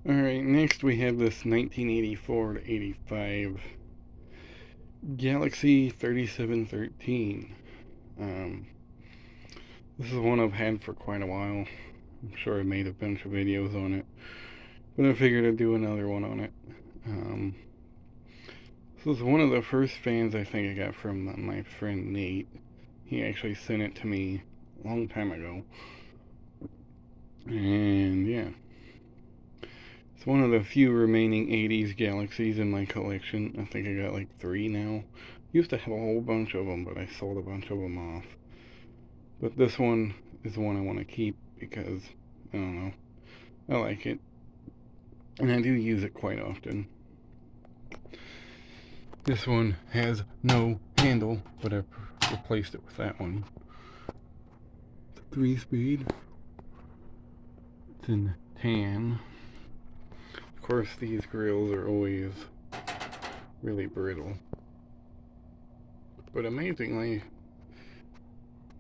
Alright, next we have this 1984 to 85 Galaxy 3713. Um, this is one I've had for quite a while. I'm sure I made a bunch of videos on it, but I figured I'd do another one on it. This is one of the first fans I think I got from my friend Nate. He actually sent it to me a long time ago. And yeah, it's one of the few remaining 80s Galaxies in my collection. I think I got like 3 now. Used to have a whole bunch of them, but I sold a bunch of them off. But this one is the one I want to keep because, I don't know, I like it. And I do use it quite often. This one has no handle, but I've replaced it with that one. It's a 3-speed. It's in tan. Of course, these grills are always really brittle. But amazingly,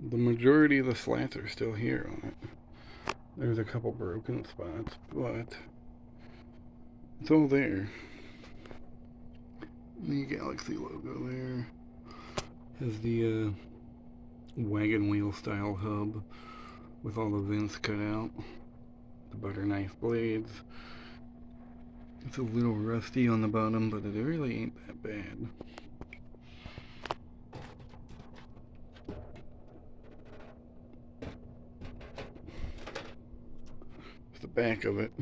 the majority of the slats are still here on it. There's a couple broken spots, but it's all there. The Galaxy logo there has the wagon wheel style hub with all the vents cut out. The butter knife blades. It's a little rusty on the bottom, but it really ain't that bad. The back of it.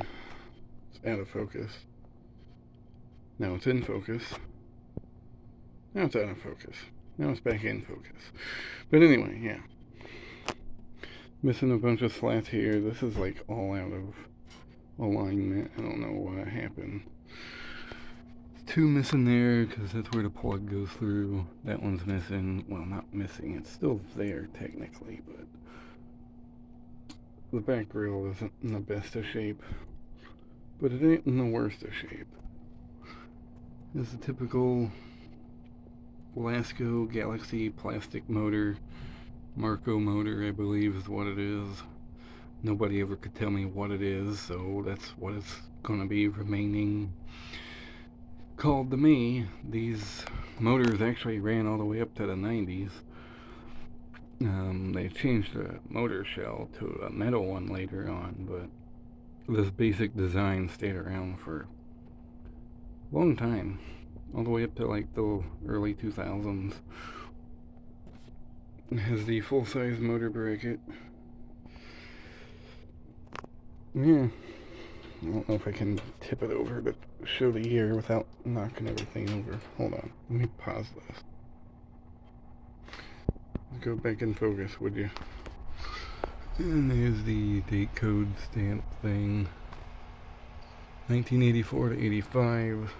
It's out of focus. Now it's in focus. Now it's out of focus. Now it's back in focus. But anyway, yeah. Missing a bunch of slats here. This is like all out of alignment. I don't know what happened. There's 2 missing there because that's where the plug goes through. That one's missing. Well, not missing. It's still there technically, but the back grill isn't in the best of shape. But it ain't in the worst of shape. It's a typical Lasco Galaxy plastic motor. Marco motor, I believe, is what it is. Nobody ever could tell me what it is, so that's what it's gonna be remaining called to me. These motors actually ran all the way up to the 90s. They changed the motor shell to a metal one later on, but this basic design stayed around for a long time, all the way up to like the early 2000s. It has the full-size motor bracket. Yeah, I don't know if I can tip it over to show the year without knocking everything over. Hold on, let me pause this. Let's go back in focus, would you? And there's the date code stamp thing. 1984 to 85.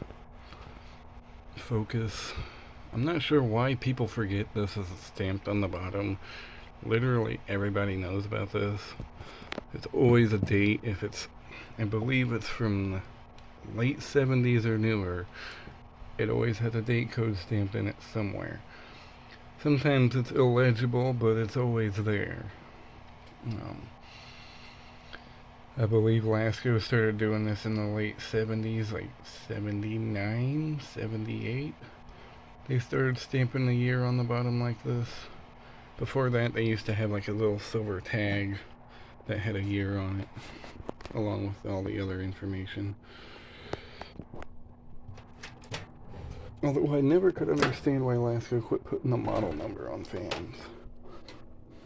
Focus. I'm not sure why people forget this is stamped on the bottom. Literally everybody knows about this. It's always a date. If it's, I believe it's from the late 70s or newer, it always has a date code stamped in it somewhere. Sometimes it's illegible, but it's always there. I believe Lasco started doing this in the late 70s, like 79, 78. They started stamping the year on the bottom like this. Before that, they used to have like a little silver tag that had a year on it, along with all the other information. Although I never could understand why Lasco quit putting the model number on fans.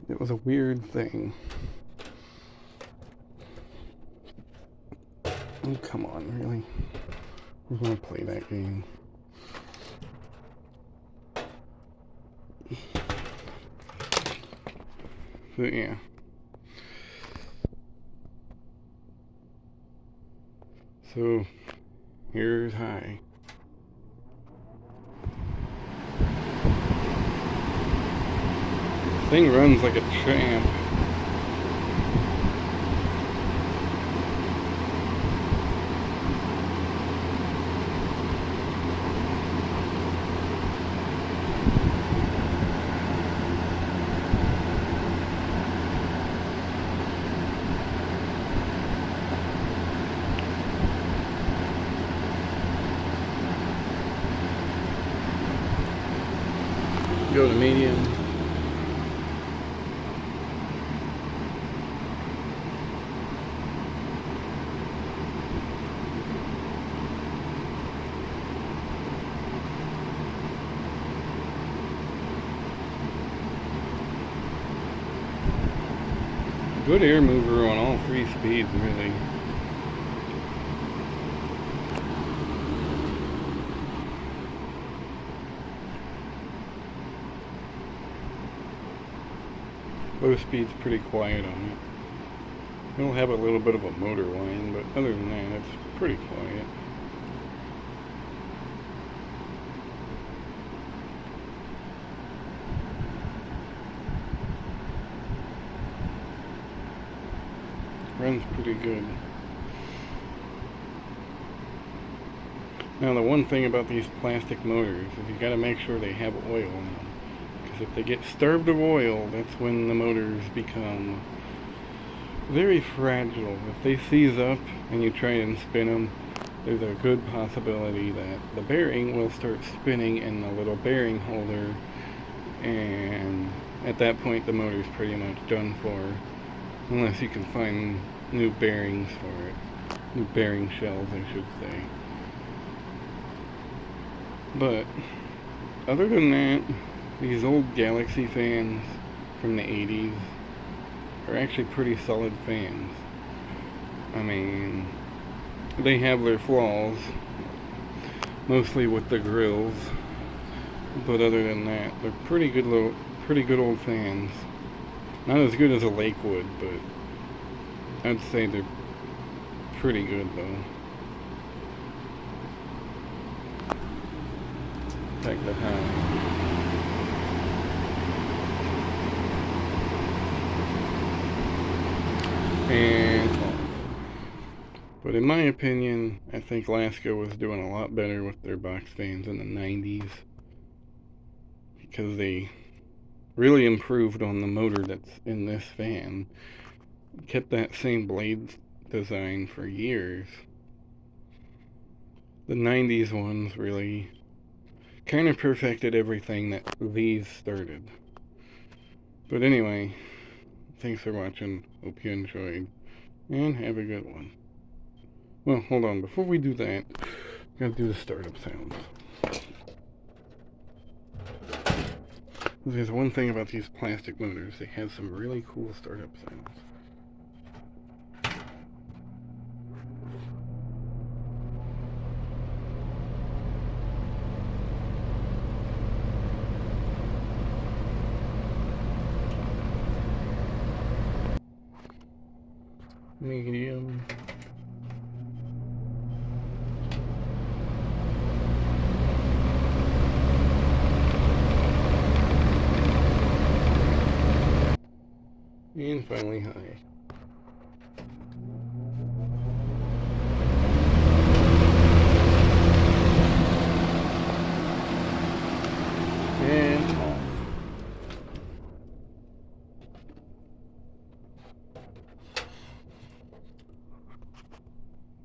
It was a weird thing. Oh, come on, really? We're gonna play that game. So, yeah. So, here's high. This thing runs like a champ. Go to medium. Good air mover on all three speeds, really. Low speed's pretty quiet on it. It'll have a little bit of a motor whine, but other than that, it's pretty quiet. Runs pretty good. Now the one thing about these plastic motors is you gotta make sure they have oil in them. Because if they get starved of oil, that's when the motors become very fragile. If they seize up and you try and spin them, there's a good possibility that the bearing will start spinning in the little bearing holder, and at that point the motor's pretty much done for, unless you can find new bearings for it. New bearing shells, I should say. But other than that, these old Galaxy fans from the 80s are actually pretty solid fans. I mean, they have their flaws, mostly with the grills, but other than that, they're pretty good old fans. Not as good as a Lakewood, but I'd say they're pretty good though. Check the high. And off. But in my opinion, I think Laska was doing a lot better with their box fans in the 90s, because they really improved on the motor that's in this fan. Kept that same blade design for years. The 90s ones really kind of perfected everything that these started. But anyway, thanks for watching. Hope you enjoyed. And have a good one. Well, hold on. Before we do that, I gotta do the startup sounds. There's one thing about these plastic motors. They have some really cool startup sounds. Medium. And finally high. And off.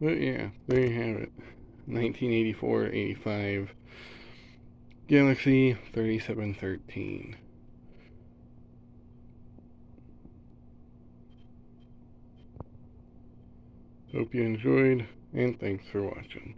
But yeah, there you have it. 1984-85 Galaxy 3713. Hope you enjoyed, and thanks for watching.